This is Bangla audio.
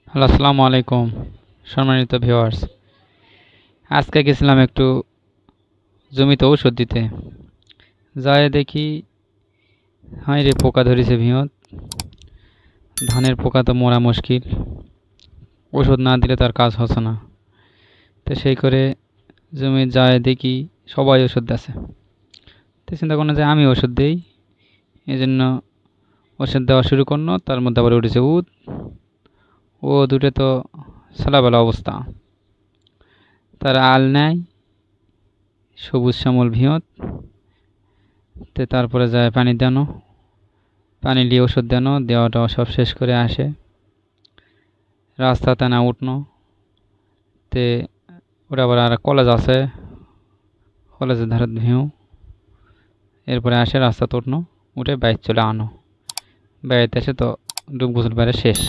হ্যালো, আসসালামু আলাইকুম সম্মানিত ভিউয়ার্স। আজকে গেছিলাম একটু জমিতে ঔষধ দিতে। যায় দেখি হাই রে পোকা ধরেছে ভিয়ত। ধানের পোকা তো মরা মুশকিল, ওষুধ না দিলে তার কাজ হচ্ছে না। তো সেই করে জমি যায় দেখি সবাই ওষুধ দিচ্ছে। তো চিন্তা করলাম যে আমি ওষুধ দিই, এই জন্য ওষুধ দেওয়া শুরু করলো। তার মধ্যে আবার উঠেছে উদ, ও দুটো তো ছেলাবেলা অবস্থা। তার আল নেয় সবুজ শ্যামল ভিয়ত। তো তারপরে যায় পানি দেন, পানি দিয়ে ওষুধ দেন, দেওয়াটা সব শেষ করে আসে রাস্তাতে না উঠনো। তে ওটা আবার আর কলেজ আছে, কলেজের ধারে ভিউ। এরপরে আসে রাস্তা উঠনো, উঠে বাইক চলে আনো। বাইরে এসে তো ডুব গোসল বাইরে শেষ।